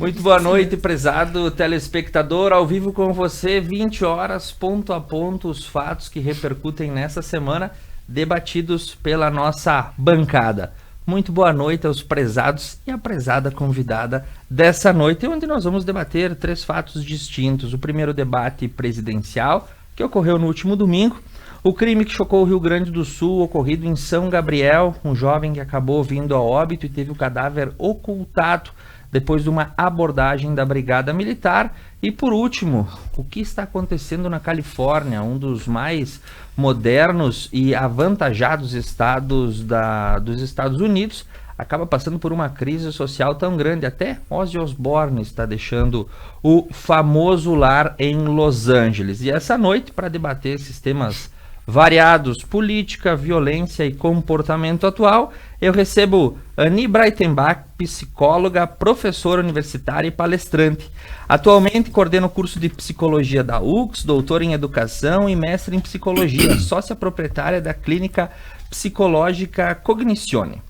Muito boa noite, prezado telespectador, ao vivo com você, 20 horas, ponto a ponto, os fatos que repercutem nessa semana, debatidos pela nossa bancada. Muito boa noite aos prezados e à prezada convidada dessa noite, onde nós vamos debater 3 fatos distintos. O primeiro debate presidencial, que ocorreu no último domingo, o crime que chocou o Rio Grande do Sul, ocorrido em São Gabriel, um jovem que acabou vindo a óbito e teve o cadáver ocultado depois de uma abordagem da Brigada Militar. E por último, o que está acontecendo na Califórnia, um dos mais modernos e avantajados estados dos Estados Unidos, acaba passando por uma crise social tão grande, até Ozzy Osbourne está deixando o famoso lar em Los Angeles. E essa noite, para debater esses temas variados, política, violência e comportamento atual, eu recebo Ani Breitenbach, psicóloga, professora universitária e palestrante. Atualmente coordena o curso de psicologia da UX, doutora em educação e mestre em psicologia, sócia proprietária da clínica psicológica Cognizione.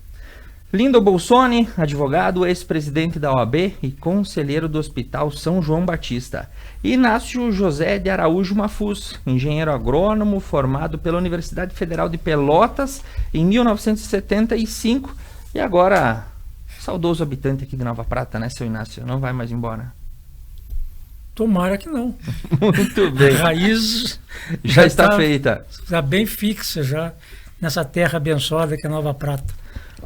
Lindo Bolsoni, advogado, ex-presidente da OAB e conselheiro do Hospital São João Batista. Inácio José de Araújo Mafuz, engenheiro agrônomo, formado pela Universidade Federal de Pelotas em 1975 e agora saudoso habitante aqui de Nova Prata, né, seu Inácio? Não vai mais embora? Tomara que não. Muito bem. A raiz já está feita. Está bem fixa já nessa terra abençoada que é Nova Prata.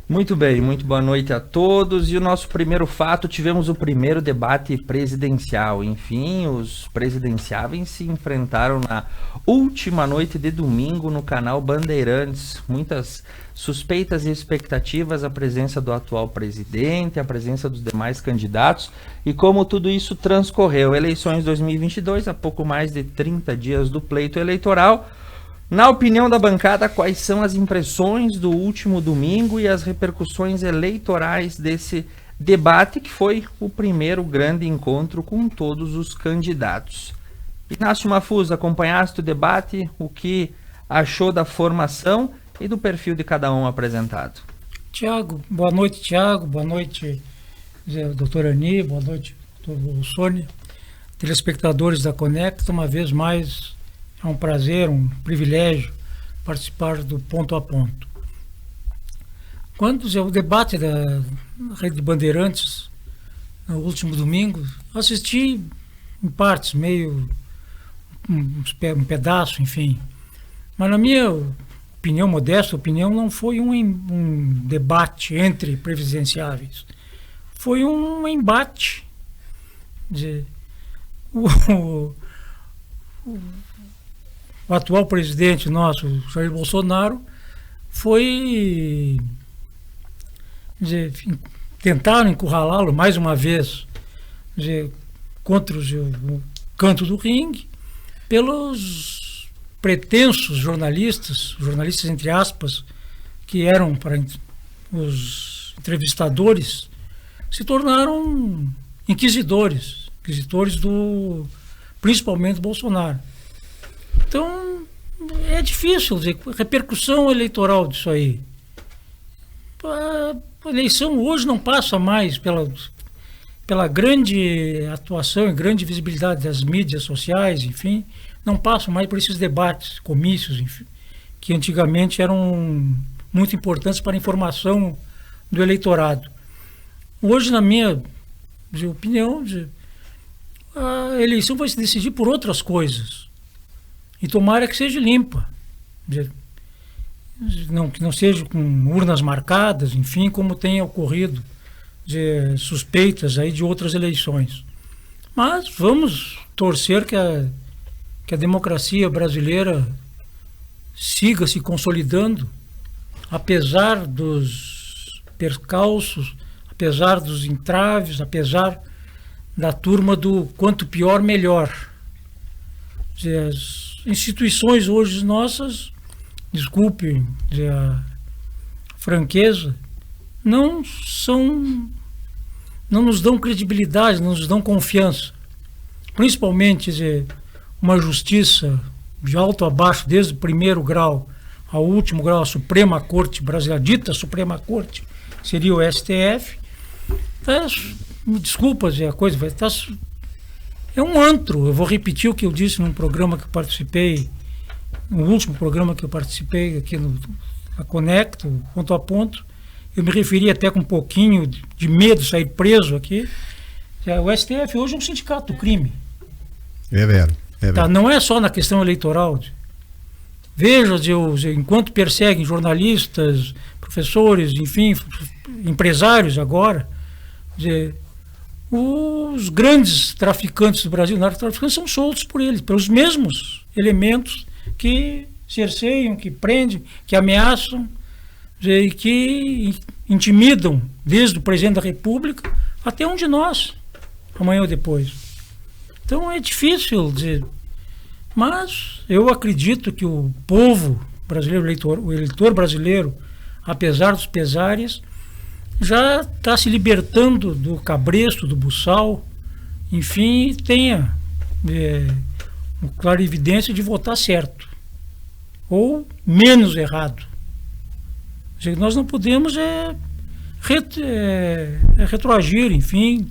Muito bem, muito boa noite a todos. E o nosso primeiro fato, tivemos o primeiro debate presidencial. Enfim, os presidenciáveis se enfrentaram na última noite de domingo no canal Bandeirantes. Muitas suspeitas e expectativas, a presença do atual presidente, a presença dos demais candidatos e como tudo isso transcorreu. Eleições 2022, a pouco mais de 30 dias do pleito eleitoral. Na opinião da bancada, quais são as impressões do último domingo e as repercussões eleitorais desse debate, que foi o primeiro grande encontro com todos os candidatos? Inácio Mafuz, acompanhaste o debate, o que achou da formação e do perfil de cada um apresentado? Tiago, boa noite, Tiago, boa noite, doutora Ani, boa noite, doutor Sônia, telespectadores da Conecta, uma vez mais. É um prazer, um privilégio participar do Ponto a Ponto. Quando o debate da Rede Bandeirantes, no último domingo, assisti em partes, meio um pedaço, enfim. Mas na minha opinião, modesta opinião, não foi um debate entre presidenciáveis. Foi um embate. O atual presidente nosso, Jair Bolsonaro, tentaram encurralá-lo mais uma vez contra o canto do ringue pelos pretensos jornalistas entre aspas, que eram para os entrevistadores, se tornaram inquisidores principalmente do Bolsonaro. Então, é difícil dizer, repercussão eleitoral disso aí. A eleição hoje não passa mais pela grande atuação e grande visibilidade das mídias sociais, enfim, não passa mais por esses debates, comícios, enfim, que antigamente eram muito importantes para a informação do eleitorado. Hoje, na minha opinião, a eleição vai se decidir por outras coisas. E tomara que seja limpa, que não seja com urnas marcadas, enfim, como tem ocorrido suspeitas aí de outras eleições. Mas vamos torcer que a democracia brasileira siga se consolidando, apesar dos percalços, apesar dos entraves, apesar da turma do quanto pior, melhor. As instituições hoje nossas, desculpem a franqueza, não nos dão credibilidade, não nos dão confiança. Principalmente uma justiça de alto a baixo, desde o primeiro grau ao último grau, a Suprema Corte Brasileira, dita Suprema Corte, seria o STF, desculpas, a coisa vai estar... É um antro. Eu vou repetir o que eu disse num programa que eu participei, no último programa que eu participei aqui na Conecto, ponto a ponto. Eu me referi até com um pouquinho de medo de sair preso aqui. O STF hoje é um sindicato do crime. É verdade. Tá? Não é só na questão eleitoral. Veja, enquanto perseguem jornalistas, professores, enfim, empresários agora, os grandes traficantes do Brasil, narcotraficantes, são soltos por eles, pelos mesmos elementos que cerceiam, que prendem, que ameaçam e que intimidam desde o presidente da República até um de nós, amanhã ou depois. Então é difícil dizer, mas eu acredito que o povo brasileiro, o eleitor brasileiro, apesar dos pesares, já está se libertando do cabresto, do buçal, enfim, tenha clarividência de votar certo ou menos errado. Nós não podemos retroagir, enfim,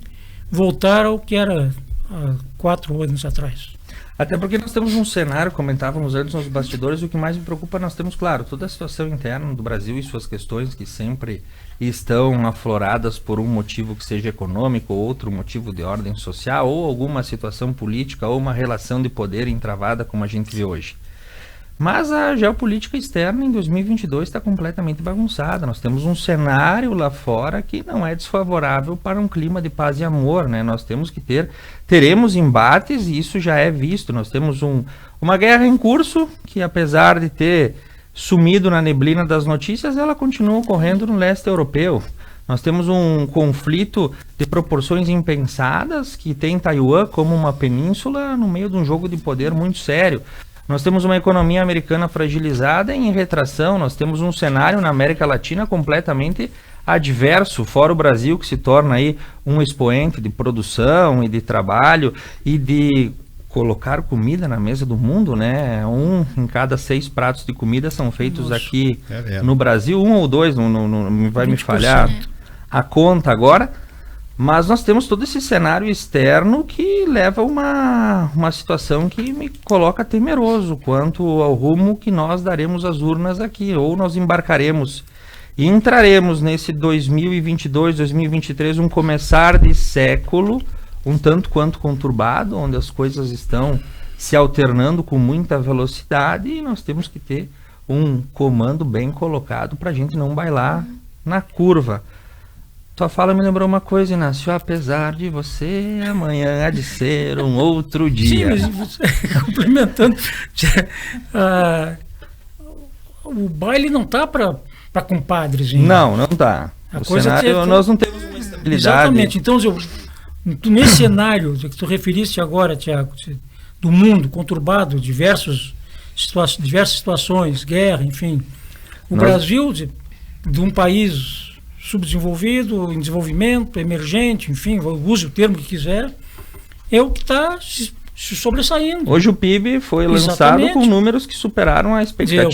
voltar ao que era há 4 anos atrás. Até porque nós temos um cenário, comentávamos antes nos bastidores, o que mais me preocupa, nós temos, claro, toda a situação interna do Brasil e suas questões que sempre estão afloradas por um motivo que seja econômico, ou outro motivo de ordem social, ou alguma situação política, ou uma relação de poder entravada como a gente vê hoje. Mas a geopolítica externa em 2022 está completamente bagunçada. Nós temos um cenário lá fora que não é desfavorável para um clima de paz e amor, né? Nós teremos embates e isso já é visto. Nós temos uma guerra em curso que, apesar de ter sumido na neblina das notícias, ela continua ocorrendo no leste europeu. Nós temos um conflito de proporções impensadas que tem Taiwan como uma península no meio de um jogo de poder muito sério. Nós temos uma economia americana fragilizada e em retração, nós temos um cenário na América Latina completamente adverso, fora o Brasil, que se torna aí um expoente de produção e de trabalho e de colocar comida na mesa do mundo, né? 1 em cada 6 pratos de comida são feitos aqui no Brasil, 1 ou 2, não vai 20%. Me falhar a conta agora. Mas nós temos todo esse cenário externo que leva a uma situação que me coloca temeroso quanto ao rumo que nós daremos às urnas aqui, ou nós embarcaremos e entraremos nesse 2022, 2023, um começar de século, um tanto quanto conturbado, onde as coisas estão se alternando com muita velocidade e nós temos que ter um comando bem colocado para a gente não bailar na curva. Tua fala me lembrou uma coisa, Inácio. Apesar de você, amanhã há de ser um outro dia. Sim, mas complementando. O baile não está para compadres. Hein? Não está. O cenário, nós não temos uma estabilidade. Exatamente. Então, nesse cenário que tu referiste agora, Tiago, do mundo conturbado, diversas situações, guerra, enfim. O Brasil, de um país subdesenvolvido, em desenvolvimento, emergente, enfim, use o termo que quiser, é o que está se sobressaindo. Hoje o PIB foi lançado com números que superaram a expectativa.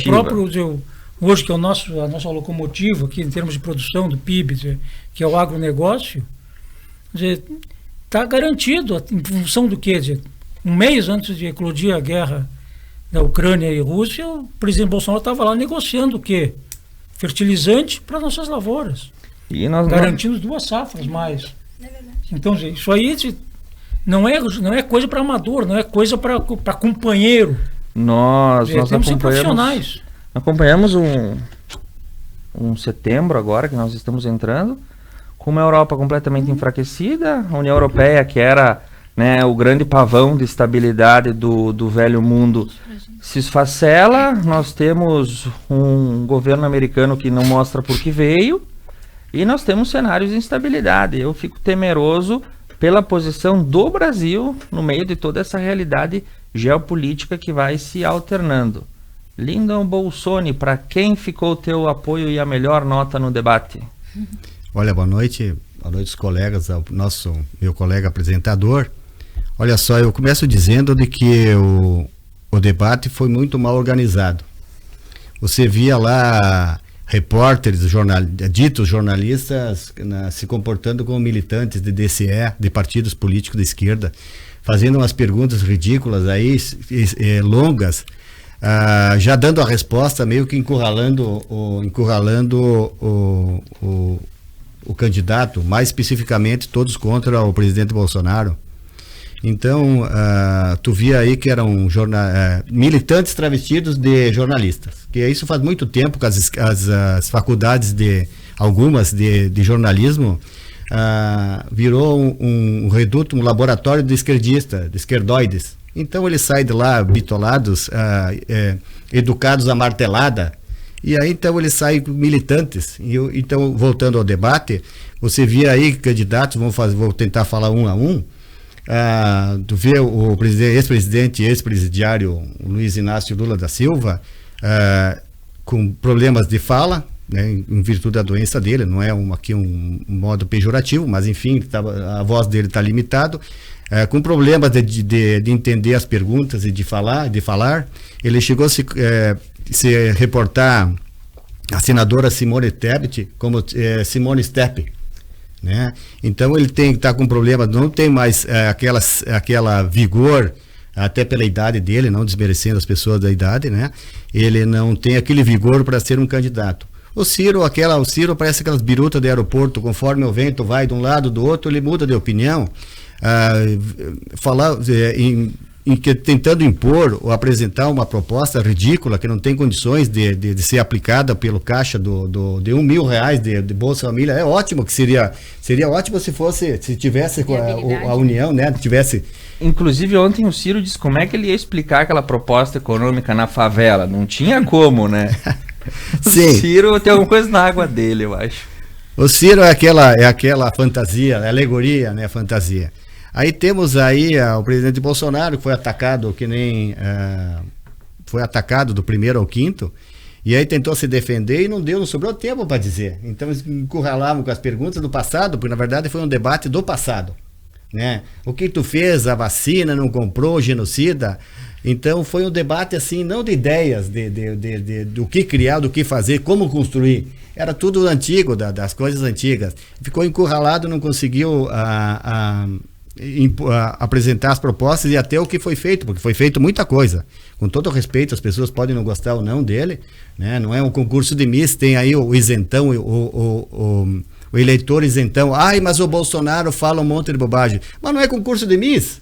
Hoje que é a nossa locomotiva aqui em termos de produção do PIB, que é o agronegócio, está garantido em função do quê? Um mês antes de eclodir a guerra da Ucrânia e Rússia, o presidente Bolsonaro estava lá negociando o quê? Fertilizante para nossas lavouras. E nós garantindo 2 safras mais. Então, isso aí não é coisa para amador, não é coisa para companheiro. Nós profissionais. Acompanhamos um setembro agora que nós estamos entrando, com uma Europa completamente enfraquecida, a União Europeia, que era, né, o grande pavão de estabilidade do velho mundo, se esfacela. Nós temos um governo americano que não mostra por que veio, e nós temos cenários de instabilidade. Eu fico temeroso pela posição do Brasil no meio de toda essa realidade geopolítica que vai se alternando. Lyndon Bolsoni, para quem ficou o teu apoio e a melhor nota no debate? Olha, boa noite os colegas, meu colega apresentador. Olha só, eu começo dizendo de que o debate foi muito mal organizado. Você via lá repórteres, ditos jornalistas, se comportando como militantes de DCE, de partidos políticos de esquerda, fazendo umas perguntas ridículas aí, longas, já dando a resposta, meio que encurralando o candidato, mais especificamente todos contra o presidente Bolsonaro. Então, tu via aí que eram militantes travestidos de jornalistas, que isso faz muito tempo que as faculdades algumas de jornalismo virou um reduto, um laboratório de esquerdista, de esquerdoides. Então eles saem de lá bitolados, educados à martelada, e aí então eles saem militantes. Então, voltando ao debate, você via aí candidatos, vou tentar falar um a um. Tu vê o ex-presidiário Luiz Inácio Lula da Silva com problemas de fala, né, em virtude da doença dele, não é aqui um modo pejorativo, mas enfim, a voz dele está limitado, com problemas de entender as perguntas e de falar. Ele chegou a se reportar a senadora Simone Tebet como Simone Step, né? Então ele está com problema, não tem mais aquela vigor, até pela idade dele, não desmerecendo as pessoas da idade, né? Ele não tem aquele vigor para ser um candidato. O Ciro parece aquelas birutas de aeroporto, conforme o vento vai de um lado do outro, ele muda de opinião, tentando impor ou apresentar uma proposta ridícula que não tem condições de ser aplicada pelo caixa de R$1.000 de Bolsa Família. É ótimo, que seria ótimo se tivesse a União, né? Inclusive ontem o Ciro disse como é que ele ia explicar aquela proposta econômica na favela. Não tinha como, né? Sim. O Ciro tem alguma coisa na água dele, eu acho. O Ciro é aquela fantasia, alegoria, né? Fantasia. Aí temos aí o presidente Bolsonaro, que foi atacado do primeiro ao quinto, e aí tentou se defender e não sobrou tempo para dizer. Então eles encurralavam com as perguntas do passado, porque na verdade foi um debate do passado, né? O que tu fez, a vacina, não comprou, genocida. Então foi um debate assim, não de ideias, do que criar, do que fazer, como construir. Era tudo antigo, das coisas antigas. Ficou encurralado, não conseguiu apresentar as propostas e até o que foi feito, porque foi feito muita coisa. Com todo respeito, as pessoas podem não gostar ou não dele, né? Não é um concurso de Miss, tem aí o isentão, o eleitor isentão. Mas o Bolsonaro fala um monte de bobagem. Mas não é concurso de Miss.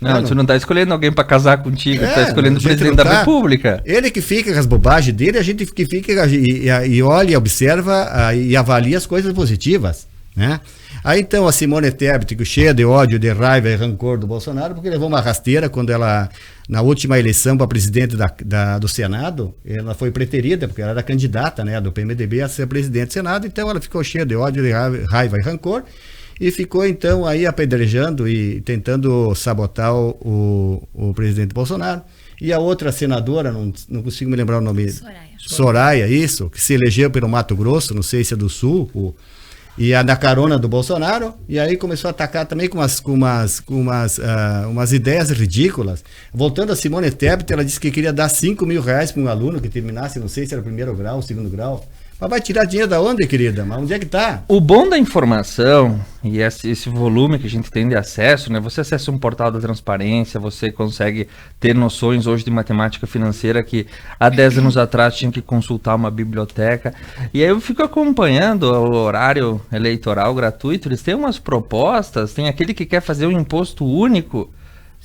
Não, tu não está escolhendo alguém para casar contigo, tu está escolhendo o presidente da República. Ele que fica com as bobagens dele, a gente que fica e olha, observa e avalia as coisas positivas, né? Aí então a Simone Tebet, cheia de ódio, de raiva e rancor do Bolsonaro, porque levou uma rasteira quando ela, na última eleição para presidente do Senado, ela foi preterida, porque ela era candidata, né, do PMDB a ser presidente do Senado, então ela ficou cheia de ódio, de raiva e rancor, e ficou então aí apedrejando e tentando sabotar o presidente Bolsonaro. E a outra senadora, não consigo me lembrar o nome. Soraya, isso, que se elegeu pelo Mato Grosso, não sei se é do Sul, e a da carona do Bolsonaro, e aí começou a atacar também com umas ideias ridículas. Voltando a Simone Tebet, ela disse que queria dar R$5.000 para um aluno que terminasse, não sei se era o primeiro grau ou segundo grau. Mas vai tirar dinheiro da onde, querida? Mas onde é que tá? O bom da informação e esse volume que a gente tem de acesso, né? Você acessa um portal da transparência, você consegue ter noções hoje de matemática financeira que há 10 anos atrás tinha que consultar uma biblioteca. E aí eu fico acompanhando o horário eleitoral gratuito, eles têm umas propostas, tem aquele que quer fazer um imposto único,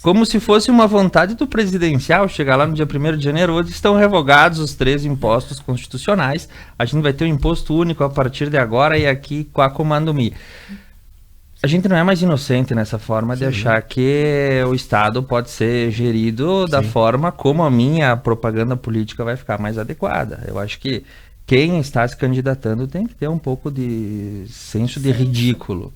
como se fosse uma vontade do presidencial, chegar lá no dia 1º de janeiro, hoje estão revogados os 3 impostos constitucionais, a gente vai ter um imposto único a partir de agora e aqui com a Comando Mi. A gente não é mais inocente nessa forma de achar que o Estado pode ser gerido da forma como a minha propaganda política vai ficar mais adequada. Eu acho que quem está se candidatando tem que ter um pouco de senso de ridículo.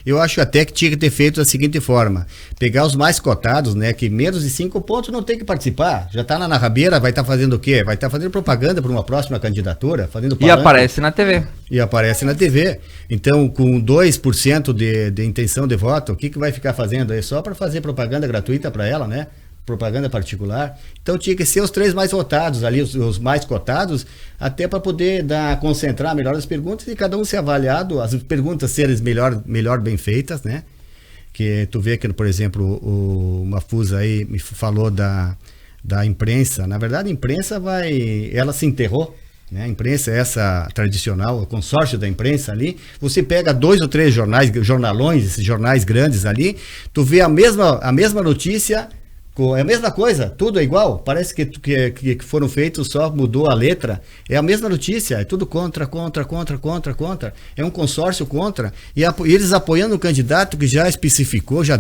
Eu acho até que tinha que ter feito da seguinte forma: pegar os mais cotados, né, que menos de 5 pontos não tem que participar, já está na rabeira, vai estar fazendo o quê? Vai estar fazendo propaganda para uma próxima candidatura, fazendo palanque, e aparece na TV. E aparece na TV. Então, com 2% de intenção de voto, o que vai ficar fazendo aí? Só para fazer propaganda gratuita para ela, né? propaganda particular. Então tinha que ser os 3 mais votados ali, os mais cotados, até para poder concentrar melhor as perguntas e cada um ser avaliado, as perguntas serem melhor bem feitas, né? Que tu vê que, por exemplo, o Mafusa aí me falou da imprensa. Na verdade, a imprensa ela se enterrou, né? A imprensa é essa tradicional, o consórcio da imprensa ali. Você pega 2 ou 3 jornalões, esses jornais grandes ali, tu vê a mesma notícia, é a mesma coisa, tudo é igual. Parece que foram feitos, só mudou a letra. É a mesma notícia, é tudo contra. É um consórcio contra. E eles apoiando o candidato que já especificou, já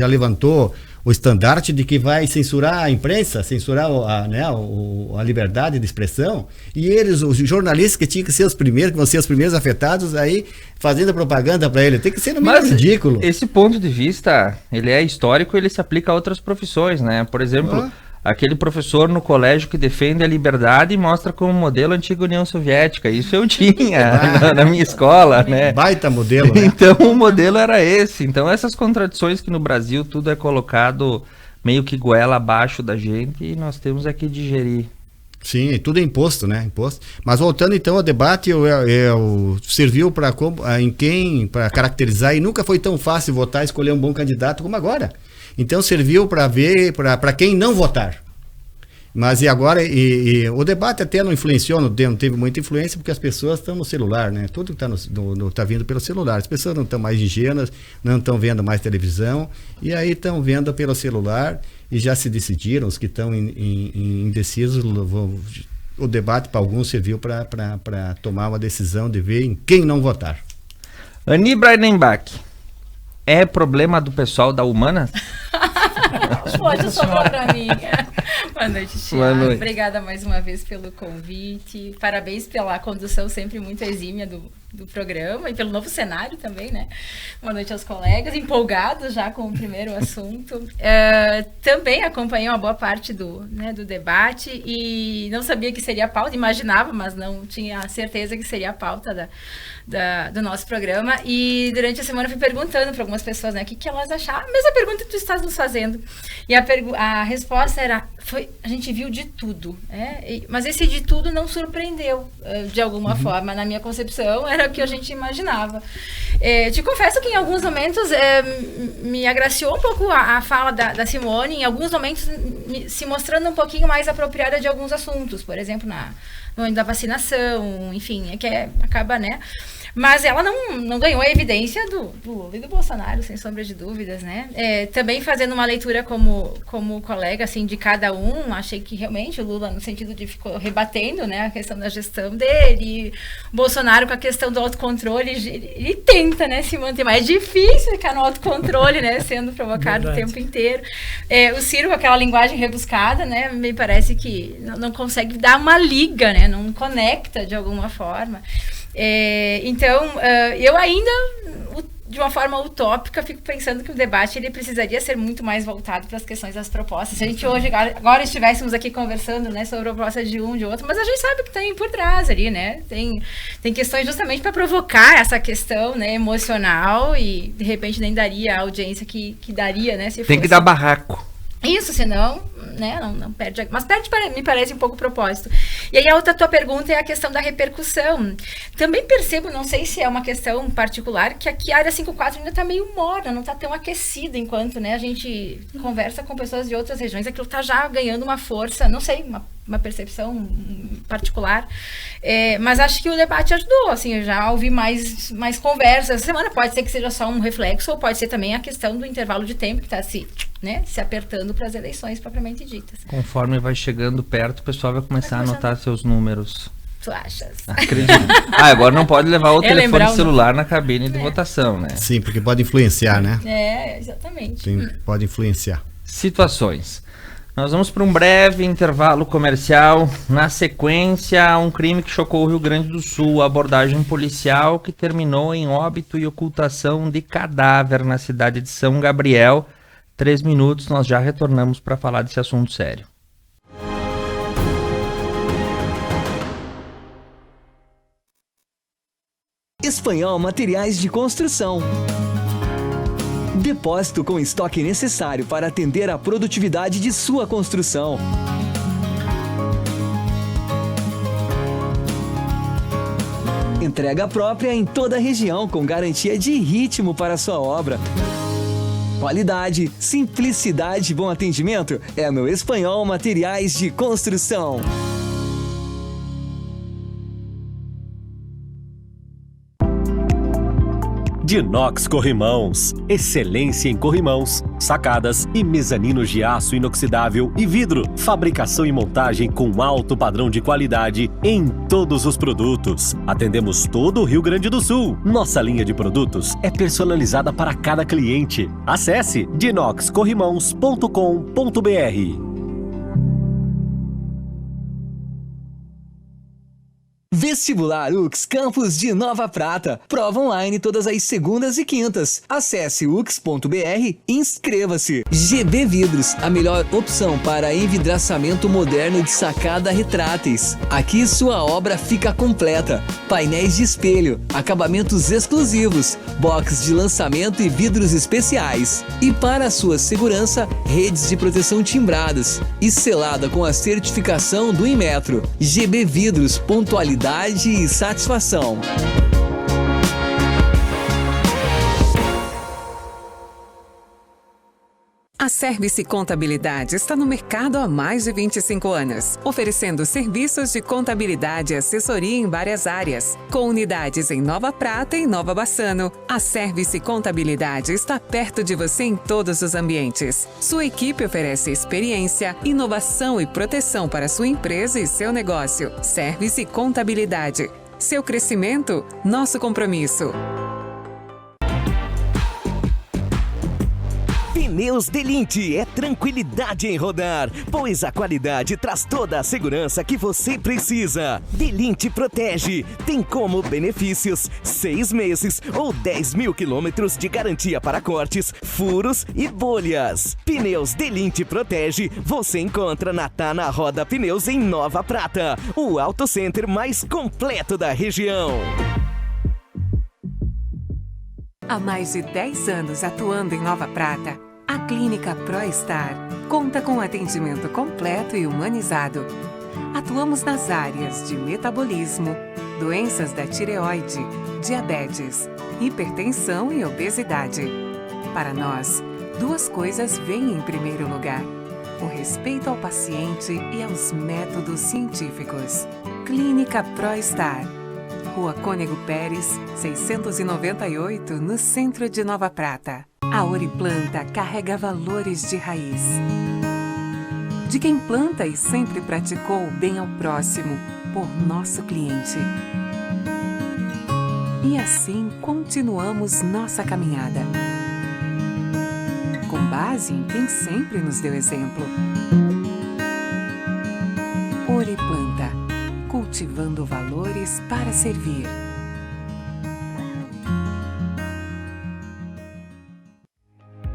levantou o estandarte de que vai censurar a imprensa, censurar a liberdade de expressão. E eles, os jornalistas que tinham que ser os primeiros, que vão ser os primeiros afetados, aí fazendo propaganda para ele. Tem que ser no mínimo ridículo. Esse ponto de vista, ele é histórico, ele se aplica a outras profissões, né? Por exemplo, aquele professor no colégio que defende a liberdade e mostra como modelo a antiga União Soviética. Isso eu tinha na minha escola, né? Baita modelo, né? Então o modelo era esse. Então essas contradições que no Brasil tudo é colocado meio que goela abaixo da gente e nós temos que digerir. Sim, tudo é imposto, né? Imposto. Mas voltando então ao debate, serviu para caracterizar, e nunca foi tão fácil votar e escolher um bom candidato como agora. Então serviu para ver para quem não votar. Mas e agora, o debate até não influenciou, não teve muita influência, porque as pessoas estão no celular, né? Tudo que está vindo pelo celular. As pessoas não estão mais ingênuas, não estão vendo mais televisão, e aí estão vendo pelo celular e já se decidiram. Os que estão indecisos, o debate para alguns serviu para tomar uma decisão de ver em quem não votar. Ani Breidenbach, é problema do pessoal da Humanas? Pode sobrar para mim. Boa noite, Thiago. Boa noite. Obrigada mais uma vez pelo convite. Parabéns pela condução sempre muito exímia do programa e pelo novo cenário também, né? Boa noite aos colegas, empolgados já com o primeiro assunto. Também acompanhei uma boa parte do debate e não sabia que seria a pauta, imaginava, mas não tinha certeza que seria a pauta do nosso programa. E durante a semana eu fui perguntando para algumas pessoas, né, o que elas achavam. A mesma pergunta que tu estás nos fazendo. E a resposta a gente viu de tudo, mas esse de tudo não surpreendeu de alguma forma. Na minha concepção era o que a gente imaginava. Te confesso que em alguns momentos me agraciou um pouco a fala da Simone, em alguns momentos se mostrando um pouquinho mais apropriada de alguns assuntos, por exemplo, no âmbito da vacinação, enfim, acaba, né? Mas ela não ganhou a evidência do Lula e do Bolsonaro, sem sombra de dúvidas, né? Também fazendo uma leitura como colega, assim, de cada um, achei que realmente o Lula, no sentido de ficou rebatendo, né, a questão da gestão dele, o Bolsonaro com a questão do autocontrole, ele tenta, né, se manter, mas é difícil ficar no autocontrole, né, sendo provocado o tempo inteiro. O Ciro com aquela linguagem rebuscada, né, me parece que não consegue dar uma liga, né, não conecta de alguma forma. Então, eu ainda, de uma forma utópica, fico pensando que o debate ele precisaria ser muito mais voltado para as questões das propostas. Se a gente hoje, agora estivéssemos aqui conversando, né, sobre a proposta de um, de outro, mas a gente sabe que tem por trás ali, né? Tem questões justamente para provocar essa questão, né, emocional e, de repente, nem daria a audiência que daria, né? Se tem que dar barraco. Isso, senão, né, não perde. Mas me parece um pouco o propósito. E aí a outra tua pergunta é a questão da repercussão. Também percebo, não sei se é uma questão particular, que aqui a área 54 ainda está meio morna, não está tão aquecida enquanto, né, a gente conversa com pessoas de outras regiões, aquilo está já ganhando uma força, não sei, uma percepção particular. Mas acho que o debate ajudou, assim, eu já ouvi mais conversas. Essa semana pode ser que seja só um reflexo, ou pode ser também a questão do intervalo de tempo que está se apertando para as eleições propriamente ditas. Conforme vai chegando perto, o pessoal vai começar a anotar seus números. Tu achas? Acredito. Agora não pode levar o telefone celular na cabine de votação, né? Sim, porque pode influenciar, né? Exatamente. Sim, pode influenciar. Situações. Nós vamos para um breve intervalo comercial. Na sequência, um crime que chocou o Rio Grande do Sul, a abordagem policial que terminou em óbito e ocultação de cadáver na cidade de São Gabriel. 3 minutos, nós já retornamos para falar desse assunto sério. Espanhol Materiais de Construção. Depósito com estoque necessário para atender a produtividade de sua construção. Entrega própria em toda a região com garantia de ritmo para a sua obra. Qualidade, simplicidade e bom atendimento é no Espanhol Materiais de Construção. Dinox Corrimãos. Excelência em corrimãos, sacadas e mezaninos de aço inoxidável e vidro. Fabricação e montagem com alto padrão de qualidade em todos os produtos. Atendemos todo o Rio Grande do Sul. Nossa linha de produtos é personalizada para cada cliente. Acesse dinoxcorrimãos.com.br. Vestibular UX Campus de Nova Prata. Prova online todas as segundas e quintas. Acesse ux.br e inscreva-se. GB Vidros, a melhor opção para envidraçamento moderno de sacada retráteis. Aqui sua obra fica completa. Painéis de espelho, acabamentos exclusivos, box de lançamento e vidros especiais. E para sua segurança, redes de proteção timbradas e selada com a certificação do Inmetro. GB Vidros, pontualidade e satisfação. A Service Contabilidade está no mercado há mais de 25 anos, oferecendo serviços de contabilidade e assessoria em várias áreas. Com unidades em Nova Prata e Nova Bassano, a Service Contabilidade está perto de você em todos os ambientes. Sua equipe oferece experiência, inovação e proteção para sua empresa e seu negócio. Service Contabilidade. Seu crescimento, nosso compromisso. Pneus Delinte é tranquilidade em rodar, pois a qualidade traz toda a segurança que você precisa. Delinte Protege tem como benefícios 6 meses ou 10 mil quilômetros de garantia para cortes, furos e bolhas. Pneus Delinte Protege você encontra na Tana Roda Pneus em Nova Prata, o auto center mais completo da região. Há mais de 10 anos atuando em Nova Prata, a Clínica ProStar conta com atendimento completo e humanizado. Atuamos nas áreas de metabolismo, doenças da tireoide, diabetes, hipertensão e obesidade. Para nós, duas coisas vêm em primeiro lugar: o respeito ao paciente e aos métodos científicos. Clínica ProStar, Rua Cônego Pérez, 698, no centro de Nova Prata. A Oriplanta carrega valores de raiz. De quem planta e sempre praticou o bem ao próximo, por nosso cliente. E assim continuamos nossa caminhada. Com base em quem sempre nos deu exemplo. Oriplanta, cultivando valores para servir.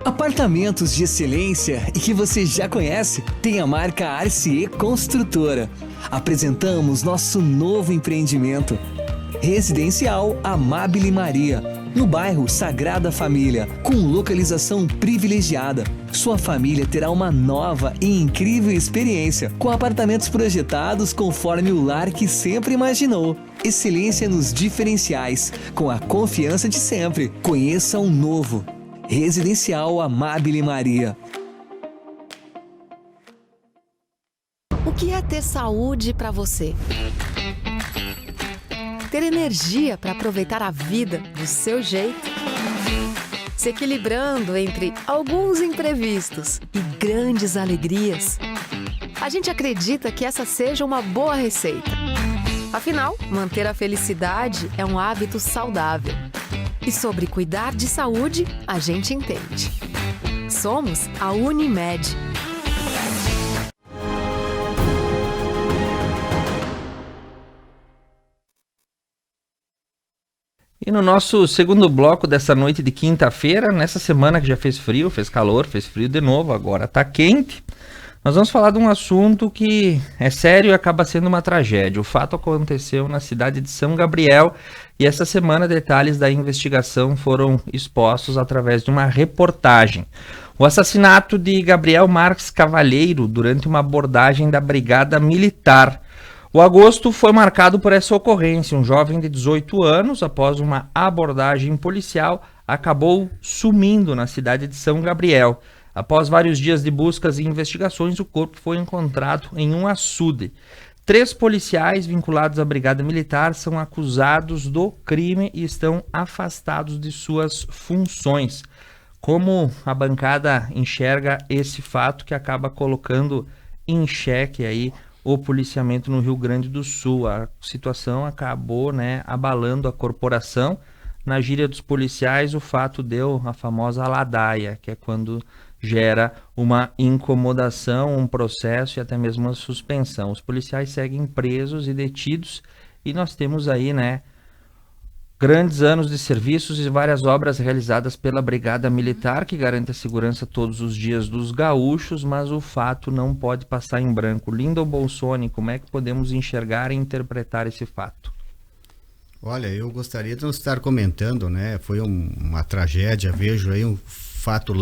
Apartamentos de excelência e que você já conhece tem a marca Arcier Construtora. Apresentamos nosso novo empreendimento, Residencial Amabile Maria, no bairro Sagrada Família, com localização privilegiada. Sua família terá uma nova e incrível experiência, com apartamentos projetados conforme o lar que sempre imaginou. Excelência nos diferenciais, com a confiança de sempre. Conheça um novo Residencial Amabile Maria. O que é ter saúde para você? Ter energia para aproveitar a vida do seu jeito? Se equilibrando entre alguns imprevistos e grandes alegrias? A gente acredita que essa seja uma boa receita. Afinal, manter a felicidade é um hábito saudável. E sobre cuidar de saúde, a gente entende. Somos a Unimed. E no nosso segundo bloco dessa noite de quinta-feira, nessa semana que já fez frio, fez calor, fez frio de novo, agora tá quente, Nós vamos falar de um assunto que é sério e acaba sendo uma tragédia. O fato aconteceu na cidade de São Gabriel e essa semana detalhes da investigação foram expostos através de uma reportagem. O assassinato de Gabriel Marques Cavalheiro durante uma abordagem da Brigada Militar. O agosto foi marcado por essa ocorrência. Um jovem de 18 anos, após uma abordagem policial, acabou sumindo na cidade de São Gabriel. Após vários dias de buscas e investigações, o corpo foi encontrado em um açude. 3 policiais vinculados à Brigada Militar são acusados do crime e estão afastados de suas funções. Como a bancada enxerga esse fato que acaba colocando em xeque aí o policiamento no Rio Grande do Sul? A situação acabou, abalando a corporação. Na gíria dos policiais, o fato deu a famosa ladaia, que é quando gera uma incomodação, um processo e até mesmo uma suspensão. Os policiais seguem presos e detidos e nós temos aí, grandes anos de serviços e várias obras realizadas pela Brigada Militar, que garante a segurança todos os dias dos gaúchos, mas o fato não pode passar em branco. Lindon Bolsoni, como é que podemos enxergar e interpretar esse fato? Olha, eu gostaria de não estar comentando, foi uma tragédia, vejo aí um fato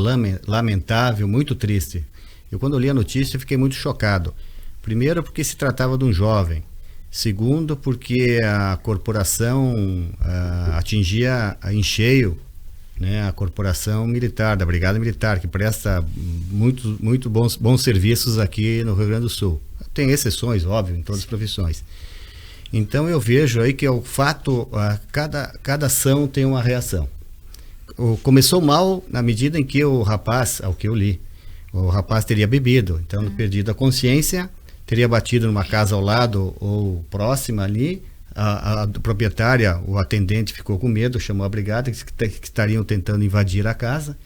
lamentável, muito triste. Eu quando li a notícia fiquei muito chocado. Primeiro porque se tratava de um jovem. Segundo porque a corporação atingia em cheio, a corporação militar, da Brigada Militar, que presta muito bons serviços aqui no Rio Grande do Sul. Tem exceções, óbvio, em todas as profissões. Então eu vejo aí que é o fato, cada ação tem uma reação. Começou mal na medida em que o rapaz, ao que eu li, o rapaz teria bebido, então perdido a consciência, teria batido numa casa ao lado ou próxima ali, a proprietária, o atendente ficou com medo, chamou a brigada que estariam tentando invadir a casa,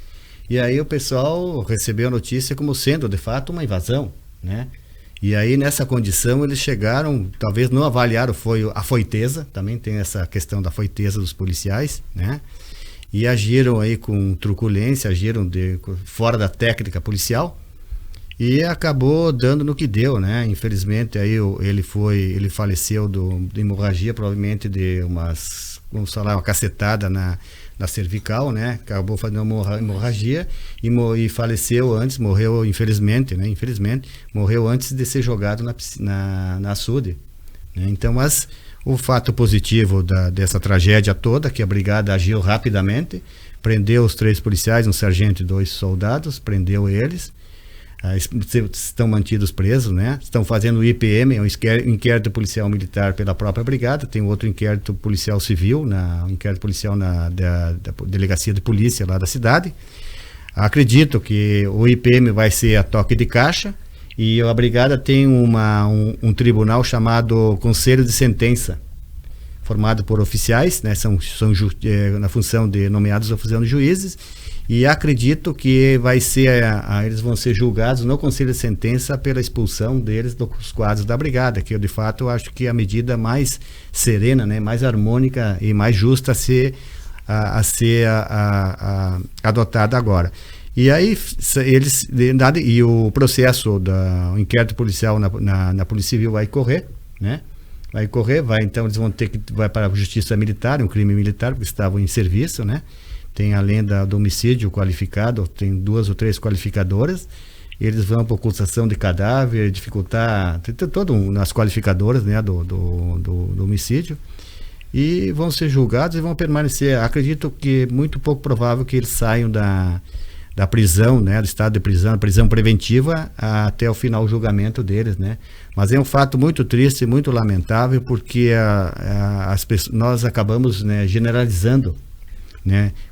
e aí o pessoal recebeu a notícia como sendo de fato uma invasão, E aí nessa condição eles chegaram, talvez não avaliaram a foiteza, também tem essa questão da foiteza dos policiais, e agiram aí com truculência, agiram fora da técnica policial e acabou dando no que deu, Infelizmente aí ele faleceu de hemorragia, provavelmente de uma cacetada na cervical, Acabou fazendo uma hemorragia e faleceu antes, morreu infelizmente, morreu antes de ser jogado na açude, Então, mas o fato positivo dessa tragédia toda, que a brigada agiu rapidamente, prendeu os 3 policiais, um sargento e 2 soldados, prendeu eles, estão mantidos presos, Estão fazendo o IPM, um inquérito policial militar pela própria brigada, tem outro inquérito policial civil, um inquérito policial da delegacia de polícia lá da cidade. Acredito que o IPM vai ser a toque de caixa, e a brigada tem um tribunal chamado Conselho de Sentença, formado por oficiais, são na função de nomeados oficiais de juízes, e acredito que eles vão ser julgados no Conselho de Sentença pela expulsão deles dos quadros da brigada, que eu de fato acho que é a medida mais serena, mais harmônica e mais justa a ser adotada agora. E aí e o processo o inquérito policial na Polícia Civil vai correr, então eles vão vai para a Justiça Militar, um crime militar, porque estavam em serviço, Tem além do homicídio qualificado, tem 2 ou 3 qualificadoras, eles vão para ocultação de cadáver, dificultar, tem todo nas qualificadoras, do homicídio, e vão ser julgados e vão permanecer. Acredito que é muito pouco provável que eles saiam da prisão, do estado de prisão preventiva, até o final do julgamento deles, Mas é um fato muito triste, muito lamentável, porque nós acabamos generalizando,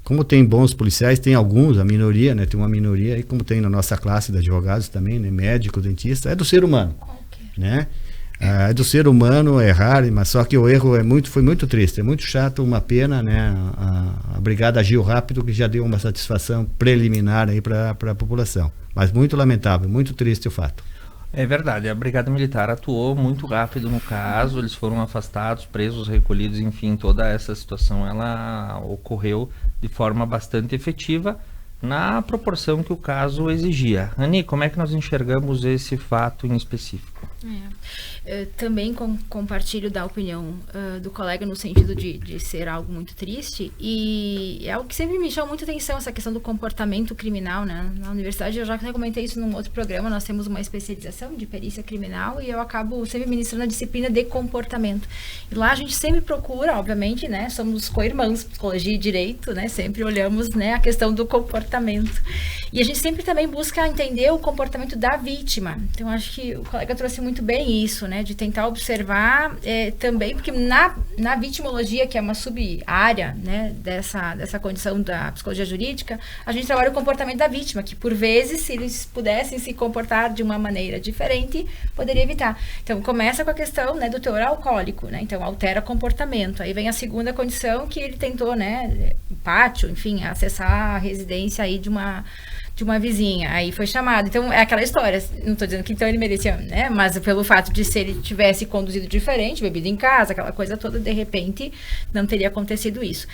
Como tem bons policiais, tem alguns, a minoria, tem uma minoria, e como tem na nossa classe de advogados também, médico, dentista, é do ser humano, É do ser humano errar, mas só que o erro foi muito triste, é muito chato, uma pena, A brigada agiu rápido, que já deu uma satisfação preliminar aí para a população, mas muito lamentável, muito triste o fato. É verdade, a Brigada Militar atuou muito rápido no caso, eles foram afastados, presos, recolhidos, enfim, toda essa situação ela ocorreu de forma bastante efetiva na proporção que o caso exigia. Ani, como é que nós enxergamos esse fato em específico? Também compartilho da opinião do colega no sentido de ser algo muito triste, e é algo que sempre me chama muita atenção, essa questão do comportamento criminal, né? Na universidade, eu já comentei isso num outro programa, nós temos uma especialização de perícia criminal e eu acabo sempre ministrando a disciplina de comportamento. E lá a gente sempre procura, obviamente, né? Somos co-irmãos, psicologia e direito, né? Sempre olhamos, né, a questão do comportamento. E a gente sempre também busca entender o comportamento da vítima. Então, acho que o colega trouxe muito bem isso, né? De tentar observar também, porque na vitimologia, que é uma sub-área, né, dessa condição da psicologia jurídica, a gente trabalha o comportamento da vítima, que por vezes, se eles pudessem se comportar de uma maneira diferente, poderia evitar. Então, começa com a questão, né, do teor alcoólico, né? Então, altera comportamento. Aí vem a segunda condição, que ele tentou, né, pátio, enfim, acessar a residência aí de uma vizinha, aí foi chamado. Então, é aquela história, não estou dizendo que então ele merecia, né, mas pelo fato de se ele tivesse conduzido diferente, bebido em casa, aquela coisa toda, de repente, não teria acontecido isso.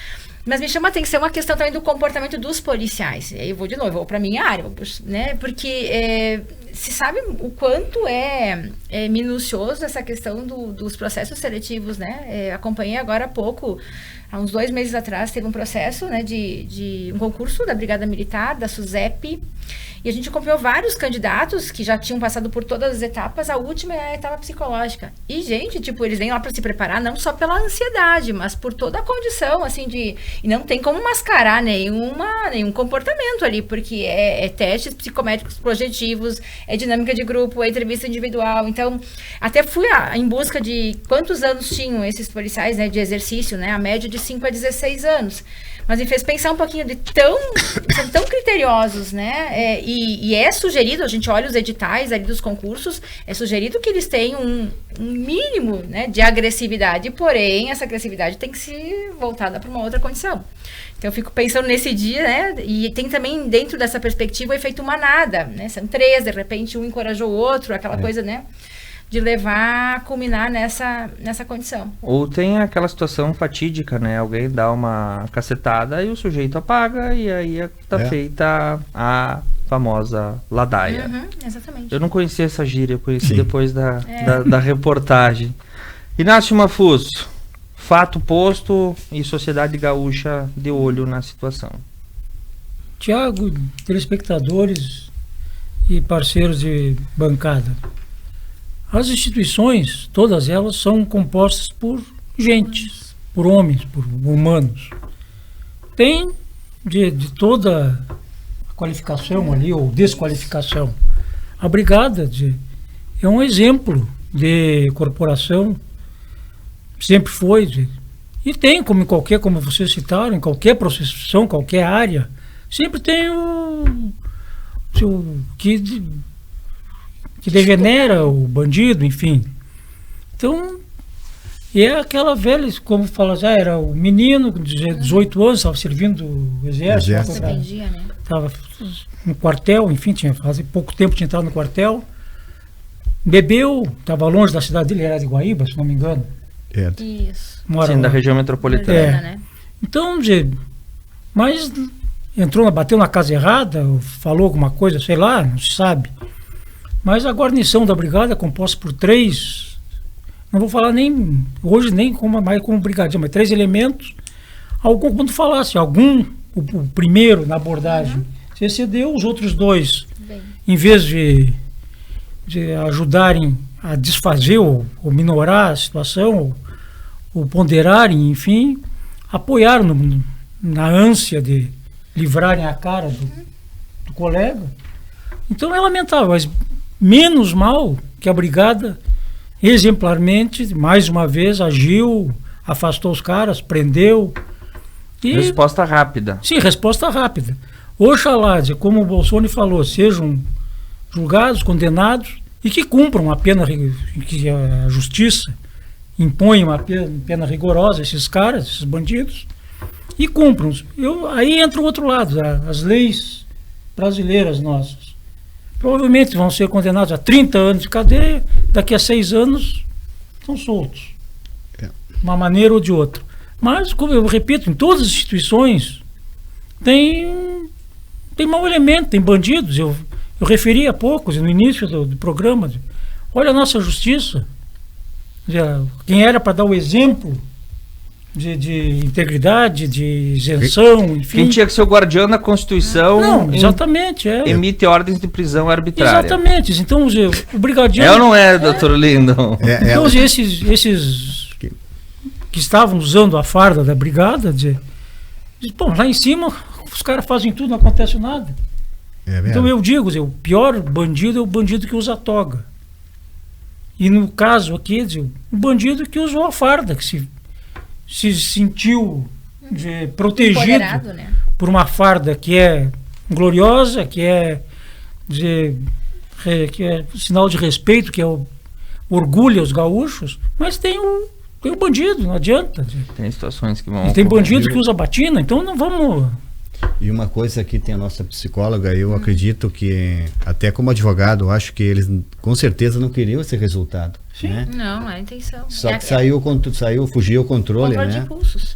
Mas me chama a atenção a questão também do comportamento dos policiais. E aí eu vou de novo, vou para minha área, né, porque se sabe o quanto é minucioso essa questão dos processos seletivos, né? Acompanhei agora há pouco, há uns 2 meses atrás, teve um processo, né, de um concurso da Brigada Militar, da SUSEP, e a gente acompanhou vários candidatos que já tinham passado por todas as etapas, a última é a etapa psicológica. E, gente, tipo, eles vêm lá para se preparar não só pela ansiedade, mas por toda a condição, assim, e não tem como mascarar nenhum comportamento ali, porque é testes psicométricos projetivos, é dinâmica de grupo, é entrevista individual. Então, até fui em busca de quantos anos tinham esses policiais, né, de exercício, né, a média de 5 a 16 anos. Mas me fez pensar um pouquinho são tão criteriosos, né? E é sugerido, a gente olha os editais ali dos concursos, é sugerido que eles tenham um mínimo, né, de agressividade, porém, essa agressividade tem que ser voltada para uma outra condição. Então, eu fico pensando nesse dia, né? E tem também, dentro dessa perspectiva, o efeito manada, né? São 3, de repente, um encorajou o outro, aquela coisa, né? De levar a culminar nessa condição. Ou tem aquela situação fatídica, né? Alguém dá uma cacetada e o sujeito apaga e aí tá feita a famosa ladaia. Exatamente. Eu não conhecia essa gíria, eu conheci depois da reportagem. Inácio Mafuso, fato posto e sociedade gaúcha de olho na situação. Tiago, telespectadores e parceiros de bancada. As instituições, todas elas, são compostas por gentes, por homens, por humanos. Tem de toda a qualificação ali, ou desqualificação. A brigada é um exemplo de corporação, sempre foi. E tem, como vocês citaram, em qualquer profissão, qualquer área, sempre tem que degenera o bandido, enfim. Então, é aquela velha, como fala, era o menino de 18 anos, estava servindo o exército. Estava no quartel, enfim, faz pouco tempo tinha entrado no quartel. Bebeu, estava longe da cidade dele, era de Guaíba, se não me engano. Isso. Sim, da região metropolitana. Né? Então, mas bateu na casa errada, falou alguma coisa, sei lá, não se sabe. Mas a guarnição da brigada é composta por 3, não vou falar hoje nem mais como brigadier, mas 3 elementos. Quando falasse o primeiro na abordagem se excedeu, os outros 2, em vez de ajudarem a desfazer ou minorar a situação, ou ponderarem, enfim, apoiaram na ânsia de livrarem a cara do colega. Então é lamentável, mas menos mal que a brigada exemplarmente, mais uma vez, agiu, afastou os caras, prendeu. Resposta rápida. Sim, resposta rápida. Oxalá, como o Bolsonaro falou, sejam julgados, condenados e que cumpram a pena, que a justiça impõe uma pena rigorosa a esses caras, esses bandidos, e cumpram. Aí entra o outro lado, as leis brasileiras nossas. Provavelmente vão ser condenados a 30 anos de cadeia, daqui a 6 anos são soltos. De uma maneira ou de outra. Mas, como eu repito, em todas as instituições tem tem mau elemento, tem bandidos. Eu referi há pouco, no início do programa, olha a nossa justiça. Quem era para dar o exemplo de integridade, de isenção, enfim. Quem tinha que ser o guardião da Constituição. Não, exatamente. Emite ordens de prisão arbitrária. Exatamente. Então, o brigadiano. É ou não é, doutor Lindon? Então, esses que estavam usando a farda da brigada, bom, lá em cima os caras fazem tudo, não acontece nada. Então eu digo, o pior bandido é o bandido que usa a toga. E no caso aqui, o bandido que usou a farda, que se sentiu protegido, né, por uma farda que é gloriosa, que é sinal de respeito, que é orgulho aos gaúchos, mas tem o bandido, não adianta. Tem situações que vão... E tem bandido que usa batina, então não vamos... E uma coisa que tem a nossa psicóloga, eu acredito que, até como advogado, eu acho que eles com certeza não queriam esse resultado. Sim. Né? Não é a intenção. Só que fugiu o controle, né? De impulsos.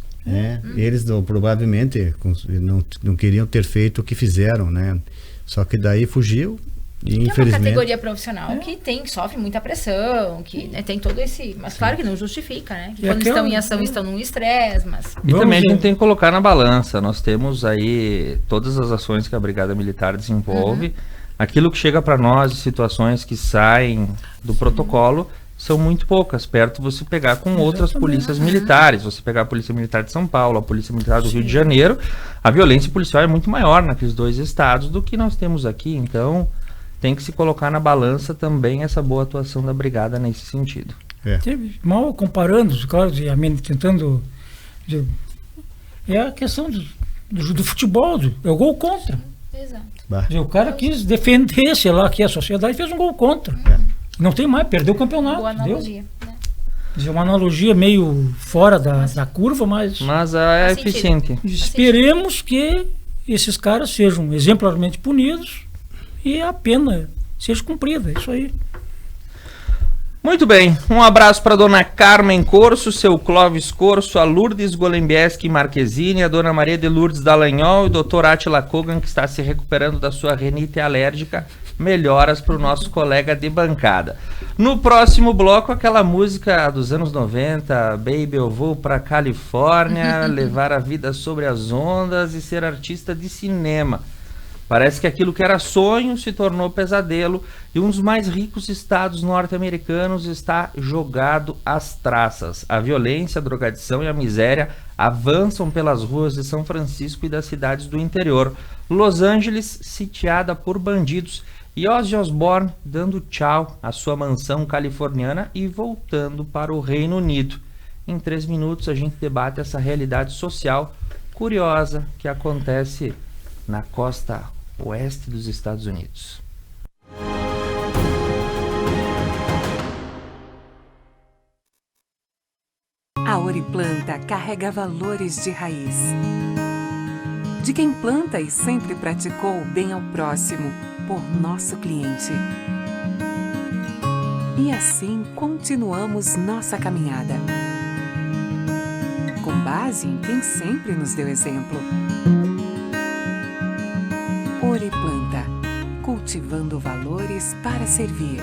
Eles provavelmente não queriam ter feito o que fizeram, né? Só que daí fugiu. E que infelizmente... é uma categoria profissional que sofre muita pressão, que tem todo esse... Mas claro que não justifica, né? Que quando estão em ação estão num estresse, mas... E também a gente tem que colocar na balança. Nós temos aí todas as ações que a Brigada Militar desenvolve. Aquilo que chega para nós, situações que saem do protocolo, são muito poucas. Perto você pegar com outras polícias militares. Você pegar a Polícia Militar de São Paulo, a Polícia Militar do Rio de Janeiro, a violência policial é muito maior naqueles dois estados do que nós temos aqui. Então... tem que se colocar na balança também essa boa atuação da brigada nesse sentido. Mal comparando, claro, tentando... É a questão do futebol, é o gol contra. Exato. O cara quis defender, sei lá, que a sociedade fez um gol contra. Não tem mais, perdeu o campeonato. Boa analogia. Uma analogia meio fora da curva, mas é eficiente. Esperemos que esses caras sejam exemplarmente punidos e a pena seja cumprida, é isso aí. Muito bem, um abraço para dona Carmen Corso, seu Clóvis Corso, a Lourdes Golembieski Marquezine, a dona Maria de Lourdes Dallagnol e o doutor Átila Kogan, que está se recuperando da sua renite alérgica. Melhoras para o nosso colega de bancada. No próximo bloco, aquela música dos anos 90, Baby, eu vou para Califórnia, levar a vida sobre as ondas e ser artista de cinema. Parece que aquilo que era sonho se tornou pesadelo e um dos mais ricos estados norte-americanos está jogado às traças. A violência, a drogadição e a miséria avançam pelas ruas de São Francisco e das cidades do interior. Los Angeles sitiada por bandidos e Ozzy Osbourne dando tchau à sua mansão californiana e voltando para o Reino Unido. Em 3 minutos a gente debate essa realidade social curiosa que acontece na costa oeste dos Estados Unidos. A Oriplanta carrega valores de raiz. De quem planta e sempre praticou o bem ao próximo, por nosso cliente. E assim continuamos nossa caminhada. Com base em quem sempre nos deu exemplo. Oriplanta, cultivando valores para servir.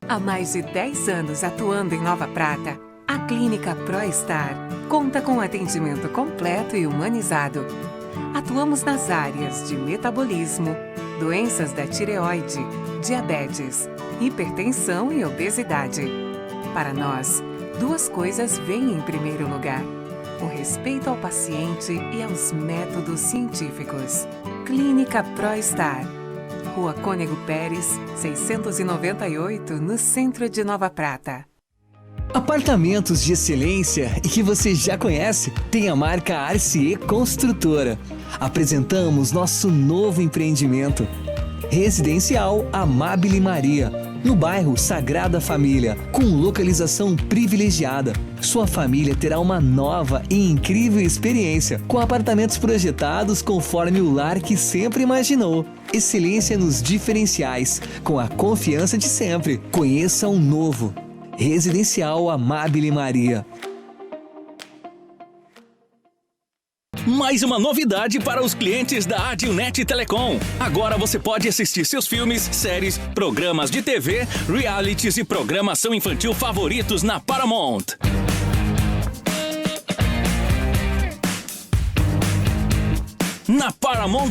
Há mais de 10 anos atuando em Nova Prata, a Clínica ProStar conta com atendimento completo e humanizado. Atuamos nas áreas de metabolismo, doenças da tireoide, diabetes, hipertensão e obesidade. Para nós, 2 coisas vêm em primeiro lugar: o respeito ao paciente e aos métodos científicos. Clínica ProStar, Rua Cônego Pérez, 698, no centro de Nova Prata. Apartamentos de excelência e que você já conhece, tem a marca Arcier Construtora. Apresentamos nosso novo empreendimento, Residencial Amabile Maria, no bairro Sagrada Família, com localização privilegiada. Sua família terá uma nova e incrível experiência, com apartamentos projetados conforme o lar que sempre imaginou. Excelência nos diferenciais, com a confiança de sempre. Conheça um novo Residencial Amabile Maria. Mais uma novidade para os clientes da Adilnet Telecom. Agora você pode assistir seus filmes, séries, programas de TV, realities e programação infantil favoritos na Paramount. Na Paramount+.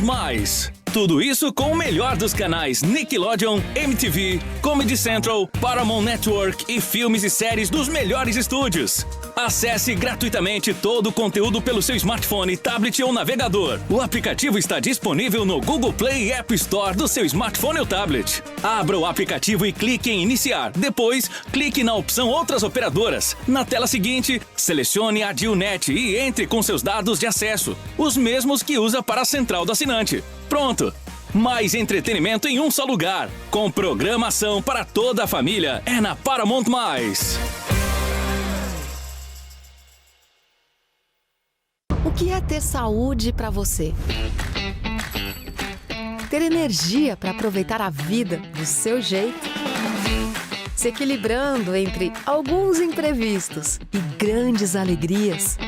Tudo isso com o melhor dos canais Nickelodeon, MTV, Comedy Central, Paramount Network e filmes e séries dos melhores estúdios. Acesse gratuitamente todo o conteúdo pelo seu smartphone, tablet ou navegador. O aplicativo está disponível no Google Play e App Store do seu smartphone ou tablet. Abra o aplicativo e clique em iniciar. Depois, clique na opção Outras Operadoras. Na tela seguinte, selecione a Adilnet e entre com seus dados de acesso, os mesmos que usa para a central do assinante. Pronto! Mais entretenimento em um só lugar. Com programação para toda a família. É na Paramount+. O que é ter saúde para você? Ter energia para aproveitar a vida do seu jeito? Se equilibrando entre alguns imprevistos e grandes alegrias?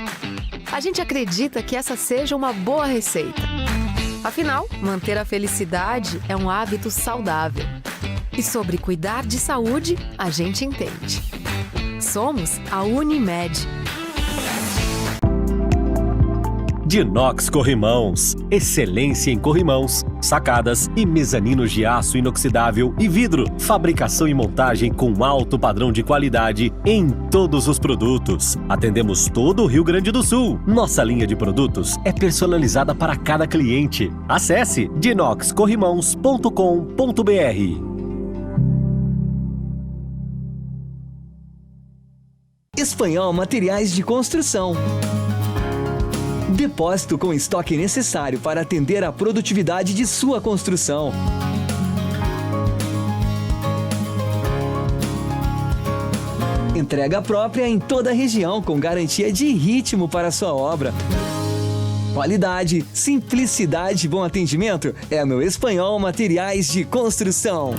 A gente acredita que essa seja uma boa receita. Afinal, manter a felicidade é um hábito saudável. E sobre cuidar de saúde, a gente entende. Somos a Unimed. Dinox Corrimãos. Excelência em corrimãos, sacadas e mezaninos de aço inoxidável e vidro. Fabricação e montagem com alto padrão de qualidade em todos os produtos. Atendemos todo o Rio Grande do Sul. Nossa linha de produtos é personalizada para cada cliente. Acesse dinoxcorrimãos.com.br. Espanhol Materiais de Construção. Depósito com estoque necessário para atender a produtividade de sua construção. Entrega própria em toda a região com garantia de ritmo para sua obra. Qualidade, simplicidade e bom atendimento é no Espanhol Materiais de Construção.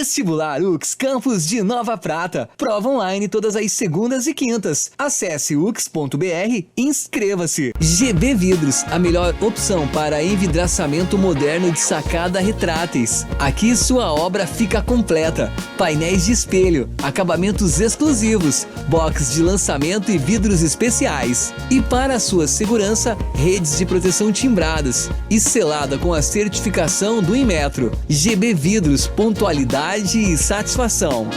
Vestibular UX Campus de Nova Prata. Prova online todas as segundas e quintas. Acesse ux.br e inscreva-se. GB Vidros, a melhor opção para envidraçamento moderno de sacada retráteis. Aqui sua obra fica completa. Painéis de espelho, acabamentos exclusivos, box de lançamento e vidros especiais. E para sua segurança, redes de proteção timbradas e selada com a certificação do Inmetro. GB Vidros, pontualidade e satisfação.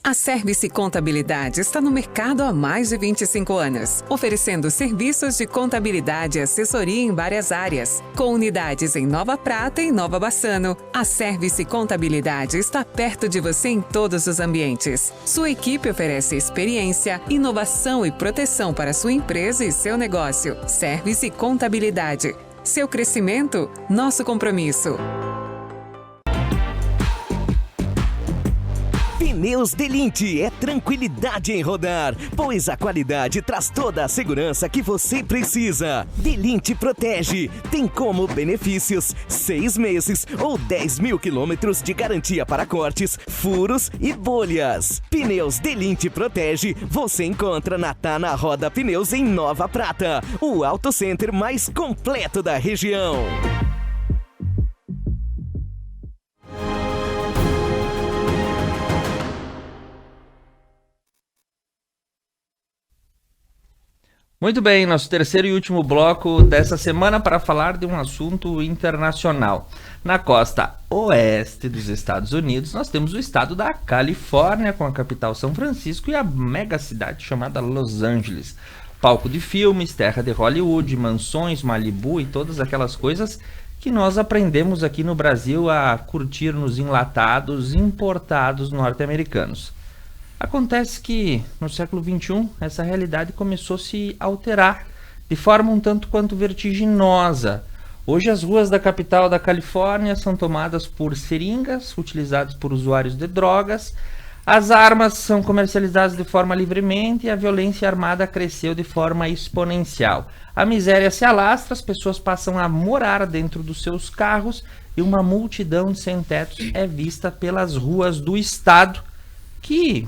A Service Contabilidade está no mercado há mais de 25 anos, oferecendo serviços de contabilidade e assessoria em várias áreas. Com unidades em Nova Prata e Nova Bassano, a Service Contabilidade está perto de você em todos os ambientes. Sua equipe oferece experiência, inovação e proteção para sua empresa e seu negócio. Service Contabilidade. Seu crescimento, nosso compromisso. Pneus Delinte é tranquilidade em rodar, pois a qualidade traz toda a segurança que você precisa. Delinte protege, tem como benefícios 6 meses ou 10 mil quilômetros de garantia para cortes, furos e bolhas. Pneus Delinte protege, você encontra na Tana Roda Pneus em Nova Prata, o auto center mais completo da região. Muito bem, nosso terceiro e último bloco dessa semana para falar de um assunto internacional. Na costa oeste dos Estados Unidos, nós temos o estado da Califórnia, com a capital São Francisco e a mega cidade chamada Los Angeles. Palco de filmes, terra de Hollywood, mansões, Malibu e todas aquelas coisas que nós aprendemos aqui no Brasil a curtir nos enlatados importados norte-americanos. Acontece que, no século XXI, essa realidade começou a se alterar de forma um tanto quanto vertiginosa. Hoje as ruas da capital da Califórnia são tomadas por seringas, utilizadas por usuários de drogas, as armas são comercializadas de forma livremente e a violência armada cresceu de forma exponencial. A miséria se alastra, as pessoas passam a morar dentro dos seus carros e uma multidão de sem-tetos é vista pelas ruas do estado, que,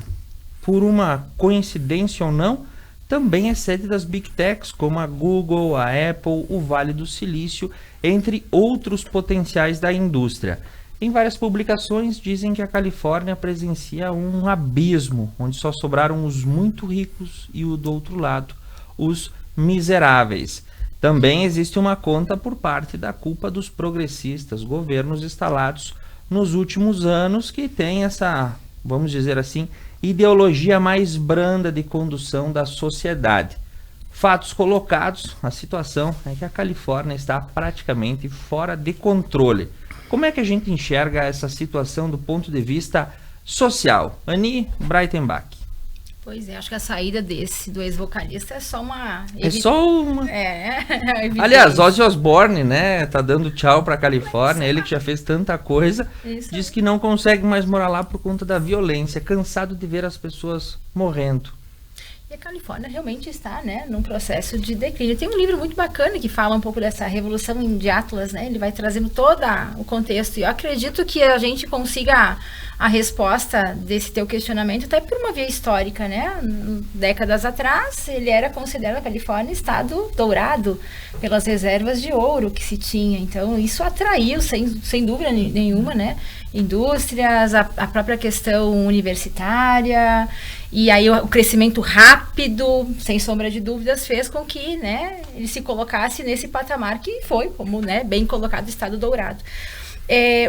por uma coincidência ou não, também é sede das Big Techs, como a Google, a Apple, o Vale do Silício, entre outros potenciais da indústria. Em várias publicações dizem que a Califórnia presencia um abismo, onde só sobraram os muito ricos e o do outro lado, os miseráveis. Também existe uma conta por parte da culpa dos progressistas, governos instalados nos últimos anos, que tem essa, vamos dizer assim, ideologia mais branda de condução da sociedade. Fatos colocados, a situação é que a Califórnia está praticamente fora de controle. Como é que a gente enxerga essa situação do ponto de vista social? Ani Breitenbach. Pois é, acho que a saída do ex-vocalista é só uma... Aliás, Ozzy Osbourne, né, tá dando tchau pra Califórnia, ele que já fez tanta coisa, diz que não consegue mais morar lá por conta da violência, cansado de ver as pessoas morrendo. E a Califórnia realmente está, né, num processo de declínio. Tem um livro muito bacana que fala um pouco dessa revolução de Atlas, né? Ele vai trazendo todo o contexto. E eu acredito que a gente consiga a resposta desse teu questionamento até por uma via histórica, né? Décadas atrás, ele era considerado a Califórnia estado dourado pelas reservas de ouro que se tinha. Então, isso atraiu, sem dúvida nenhuma, né? Indústrias, a própria questão universitária, e aí o crescimento rápido, sem sombra de dúvidas, fez com que, né, ele se colocasse nesse patamar que foi, como, né, bem colocado, estado dourado.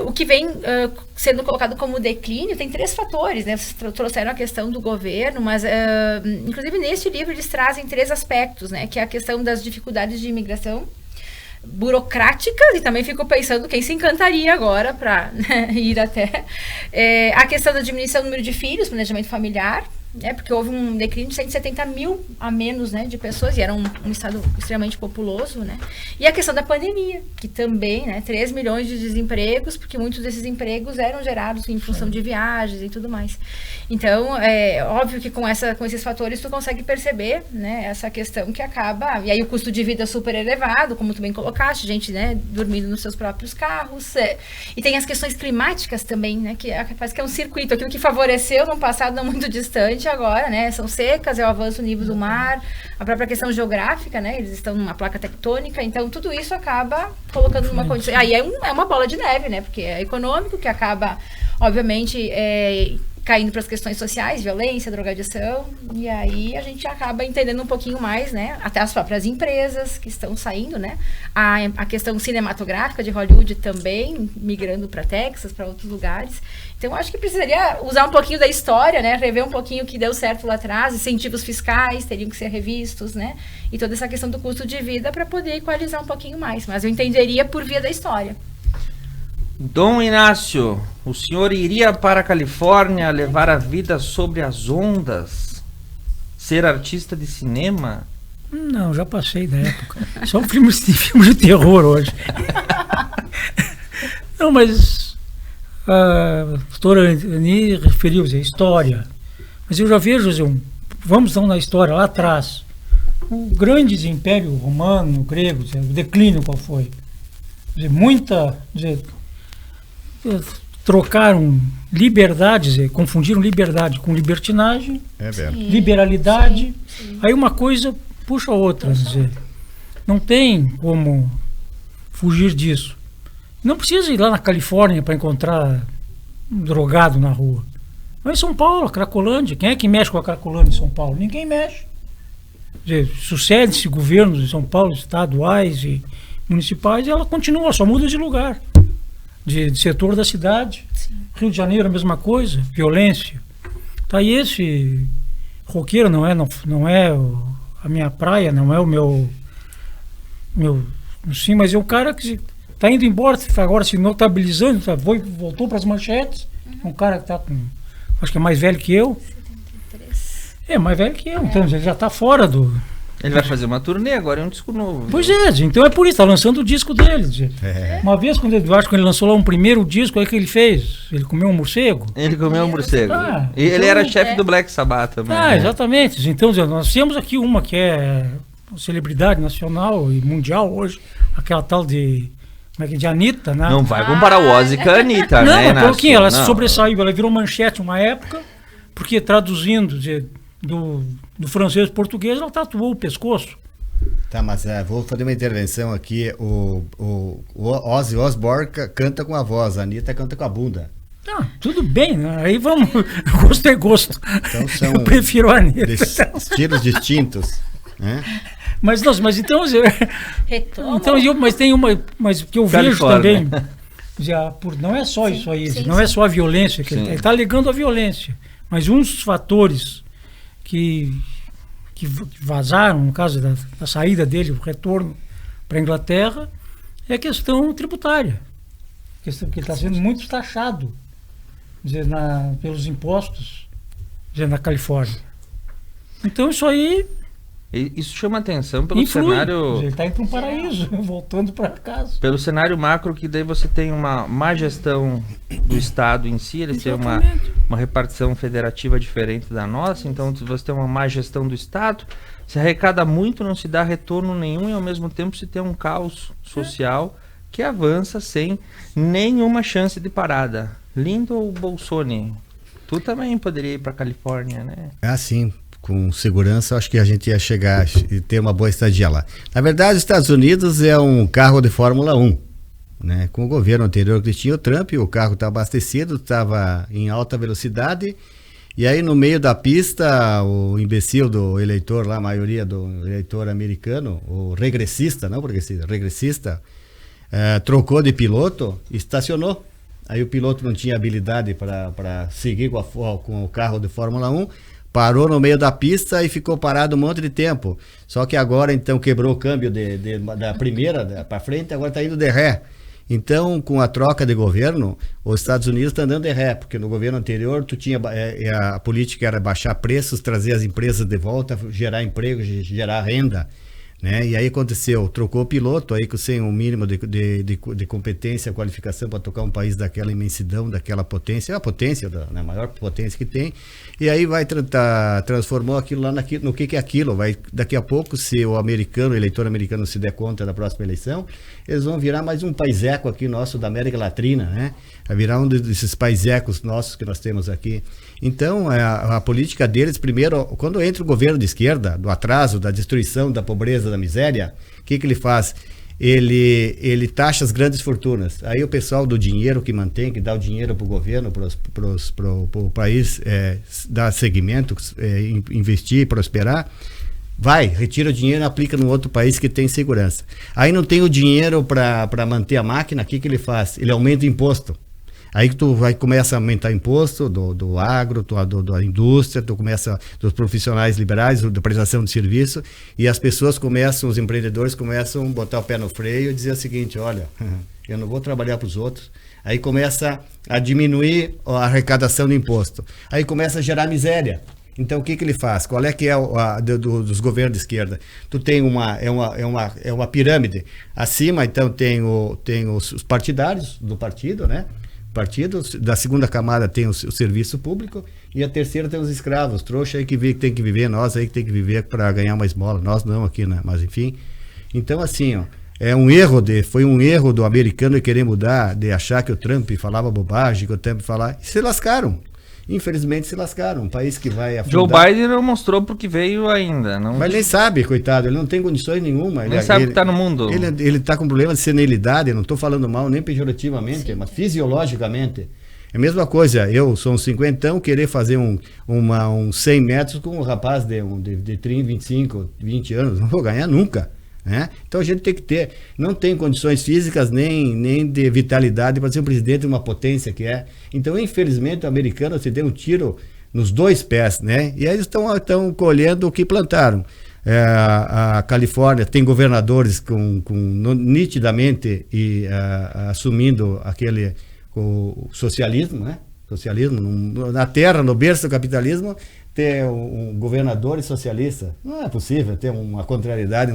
O que vem sendo colocado como declínio tem 3 fatores, né? Vocês trouxeram a questão do governo, mas inclusive neste livro eles trazem 3 aspectos, né? Que é a questão das dificuldades de imigração burocráticas, e também fico pensando quem se encantaria agora para, né, ir até a questão da diminuição do número de filhos, planejamento familiar, né, porque houve um declínio de 170 mil a menos, né, de pessoas, e era um estado extremamente populoso, né, e a questão da pandemia, que também, né, 3 milhões de desempregos, porque muitos desses empregos eram gerados em função de viagens e tudo mais. Então, é óbvio que com esses fatores tu consegue perceber, né, essa questão que acaba, e aí o custo de vida super elevado, como tu bem colocaste, gente, né, dormindo nos seus próprios carros, e tem as questões climáticas também, né, que parece que é um circuito, aquilo que favoreceu num passado não muito distante, agora, né, são secas, é o avanço do nível do mar, a própria questão geográfica, né, eles estão numa placa tectônica, então tudo isso acaba colocando numa condição, aí é uma bola de neve, né, porque é econômico, que acaba, obviamente, caindo para as questões sociais, violência, drogadição, e aí a gente acaba entendendo um pouquinho mais, né, até as próprias empresas que estão saindo, né, a questão cinematográfica de Hollywood também, migrando para Texas, para outros lugares. Então, acho que precisaria usar um pouquinho da história, né, rever um pouquinho o que deu certo lá atrás, incentivos fiscais teriam que ser revistos, né, e toda essa questão do custo de vida para poder equalizar um pouquinho mais, mas eu entenderia por via da história. Dom Inácio, o senhor iria para a Califórnia levar a vida sobre as ondas? Ser artista de cinema? Não, já passei da época. Só filmes de terror hoje. Não, mas a doutora Ani referiu-se à história. Mas eu já vejo, vamos então na história lá atrás. O grande império romano, grego, o declínio qual foi? Trocaram liberdade, confundiram liberdade com libertinagem, liberalidade, sim. Aí uma coisa puxa a outra, não tem como fugir disso. Não precisa ir lá na Califórnia para encontrar um drogado na rua. Mas em São Paulo, a Cracolândia, quem é que mexe com a Cracolândia em São Paulo? Ninguém mexe. Sucede-se governos de São Paulo, estaduais e municipais, e ela continua, só muda de lugar. De setor da cidade. Sim. Rio de Janeiro a mesma coisa, violência. Tá aí esse roqueiro não é a minha praia, não é o meu sim, mas é o cara que tá indo embora, agora se notabilizando, voltou para as manchetes. Um cara que tá com, acho que é mais velho que eu. 73. É mais velho que eu, então ele já tá fora do. Ele vai fazer uma turnê agora, é um disco novo. Pois é, então é por isso, tá lançando o disco dele. Uma vez, quando ele lançou lá um primeiro disco, o que ele fez? Ele comeu um morcego? Ele comeu um morcego. E ele era chefe do Black Sabbath também. Exatamente. Então, nós temos aqui uma que é celebridade nacional e mundial hoje, aquela tal de como é que é, de Anitta, né? Não vai comparar o Ozzy com a Anitta, Não, né, mas Inácio? pouquinho, ela se Não. sobressaiu, ela virou manchete uma época, porque traduzindo do francês para português, ela tatuou o pescoço. Tá, mas vou fazer uma intervenção aqui. O Ozzy Osbourne canta com a voz, a Anitta canta com a bunda. Ah, tudo bem, né? Aí vamos. Gosto é gosto. Então são Eu prefiro a Anitta. estilos distintos, né? Mas então. Retoma. Então, mas tem uma. Mas que eu vejo Califórnia. também. Não é só Sim, isso aí, sim, não é sim. só a violência, que Sim. ele está alegando a violência. Mas um dos fatores que vazaram, no caso da saída dele, o retorno para a Inglaterra, é a questão tributária. A questão que ele está sendo muito taxado, quer dizer, pelos impostos, quer dizer, na Califórnia. Então isso aí Isso chama atenção pelo influi. cenário... Ele está indo para um paraíso, voltando para casa. Pelo cenário macro, que daí você tem uma má gestão do Estado em si, eles têm uma repartição federativa diferente da nossa, então se você tem uma má gestão do Estado, se arrecada muito, não se dá retorno nenhum e ao mesmo tempo se tem um caos social que avança sem nenhuma chance de parada. Lindo ou Bolsonaro? Tu também poderia ir para Califórnia, né? É assim, com segurança, acho que a gente ia chegar e ter uma boa estadia lá. Na verdade, os Estados Unidos é um carro de Fórmula 1, né? Com o governo anterior que tinha o Trump, o carro estava abastecido, estava em alta velocidade, e aí no meio da pista, o imbecil do eleitor lá, a maioria do eleitor americano, o regressista, não progressista, regressista, trocou de piloto e estacionou. Aí o piloto não tinha habilidade para seguir com o carro de Fórmula 1, parou no meio da pista e ficou parado um monte de tempo. Só que agora, então, quebrou o câmbio da primeira para frente, agora está indo de ré. Então, com a troca de governo, os Estados Unidos estão andando de ré, porque no governo anterior a política era baixar preços, trazer as empresas de volta, gerar emprego, gerar renda. Né? E aí aconteceu, trocou o piloto aí sem um mínimo de competência, qualificação para tocar um país daquela imensidão, daquela potência, a potência, a maior potência que tem, e aí vai transformou aquilo lá no que é aquilo. Daqui a pouco, se o eleitor americano se der conta da próxima eleição, eles vão virar mais um paiseco aqui nosso da América Latina, né? Vai virar um desses paisecos nossos que nós temos aqui. Então, a política deles, primeiro, quando entra o governo de esquerda, do atraso, da destruição, da pobreza, da miséria, o que ele faz? Ele taxa as grandes fortunas. Aí o pessoal do dinheiro que mantém, que dá o dinheiro para o governo, para o país dar seguimento, investir, prosperar, retira o dinheiro e aplica num outro país que tem segurança. Aí não tem o dinheiro para manter a máquina, o que ele faz? Ele aumenta o imposto. Aí que começa a aumentar imposto do agro, da indústria, dos profissionais liberais, da prestação de serviço, e as pessoas os empreendedores começam a botar o pé no freio e dizer o seguinte: olha, eu não vou trabalhar para os outros. Aí começa a diminuir a arrecadação de imposto. Aí começa a gerar miséria. Então o que ele faz? Qual é que é dos governos de esquerda? Tu tem uma pirâmide. Acima, então, tem os partidários do partido, né? Da segunda camada tem o serviço público, e a terceira tem os escravos, trouxa aí que tem que viver, nós aí que tem que viver para ganhar uma esmola, nós não aqui, né? Mas enfim. Então assim, ó, foi um erro do americano querer mudar, de achar que o Trump falava bobagem, que o Trump falava, e se lascaram. Infelizmente se lascaram, um país que vai afundar. Joe Biden não mostrou porque veio ainda. Não... Mas ele sabe, coitado, ele não tem condições nenhuma. Nem sabe que está no mundo. Ele está com problema de senilidade, não estou falando mal nem pejorativamente, mas fisiologicamente. É a mesma coisa, eu sou um cinquentão, querer fazer uns 100 metros com um rapaz de 30, 25, 20 anos, não vou ganhar nunca. Né? Então a gente tem que não tem condições físicas nem de vitalidade para ser um presidente de uma potência que é. Então, infelizmente, o americano se deu um tiro nos dois pés, né? E aí eles estão colhendo o que plantaram. A Califórnia tem governadores nitidamente assumindo o socialismo, né? Socialismo na terra, no berço do capitalismo, ter um governador socialista. Não é possível ter uma contrariedade,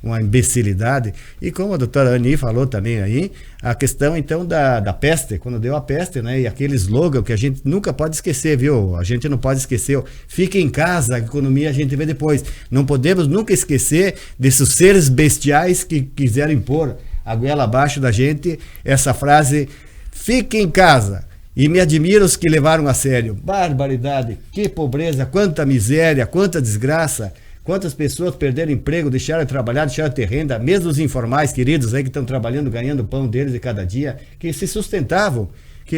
uma imbecilidade. E como a doutora Ani falou também aí, a questão então da peste, quando deu a peste, né? E aquele slogan que a gente nunca pode esquecer, viu? A gente não pode esquecer, fique em casa, a economia a gente vê depois. Não podemos nunca esquecer desses seres bestiais que quiseram impor a goela abaixo da gente essa frase, fique em casa. E me admira os que levaram a sério. Barbaridade, que pobreza, quanta miséria, quanta desgraça, quantas pessoas perderam emprego, deixaram de trabalhar, deixaram de ter renda, mesmo os informais queridos aí que estão trabalhando, ganhando o pão deles de cada dia, que se sustentavam, que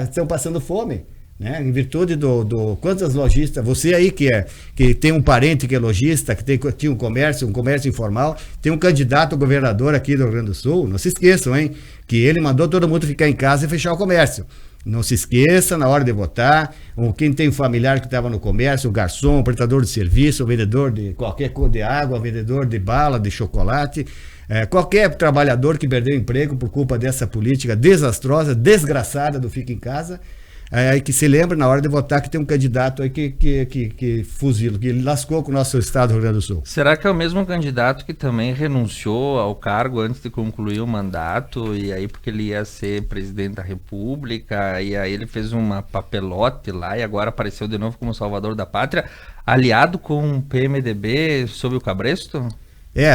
estão passando fome, né? Em virtude do quantas lojistas, você aí que tem um parente que é lojista, que tinha um comércio informal, tem um candidato a governador aqui do Rio Grande do Sul, não se esqueçam, hein, que ele mandou todo mundo ficar em casa e fechar o comércio. Não se esqueça, na hora de votar, quem tem um familiar que estava no comércio, o garçom, o prestador de serviço, o vendedor de qualquer cor de água, o vendedor de bala, de chocolate, qualquer trabalhador que perdeu emprego por culpa dessa política desastrosa, desgraçada do Fica em Casa, que se lembra na hora de votar que tem um candidato aí que fuzila, que lascou com o nosso estado do Rio Grande do Sul. Será que é o mesmo candidato que também renunciou ao cargo antes de concluir o mandato, e aí porque ele ia ser presidente da República, e aí ele fez uma papelote lá e agora apareceu de novo como salvador da pátria, aliado com o PMDB sob o cabresto?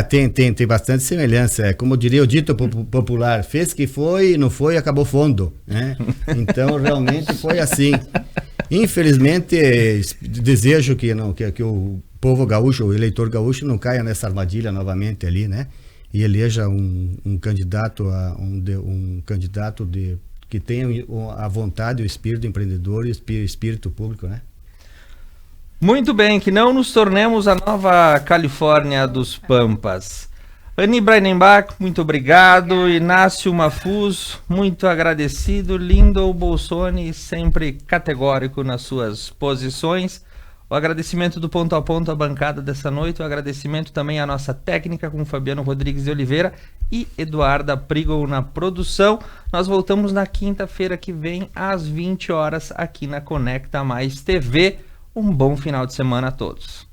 Tem bastante semelhança. Como diria o dito popular, fez que foi, não foi, acabou fundo, né? Então, realmente foi assim. Infelizmente, desejo que o povo gaúcho, o eleitor gaúcho, não caia nessa armadilha novamente ali, né? E eleja um candidato que tenha a vontade, o espírito empreendedor e o espírito público, né? Muito bem, que não nos tornemos a nova Califórnia dos Pampas. Anny Breinenbach, muito obrigado. Inácio Mafuz, muito agradecido. Lindon Bolsoni, sempre categórico nas suas posições. O agradecimento do Ponto a Ponto à bancada dessa noite. O agradecimento também à nossa técnica com Fabiano Rodrigues de Oliveira e Eduarda Prigol na produção. Nós voltamos na quinta-feira que vem, às 20 horas, aqui na Conecta Mais TV. Um bom final de semana a todos.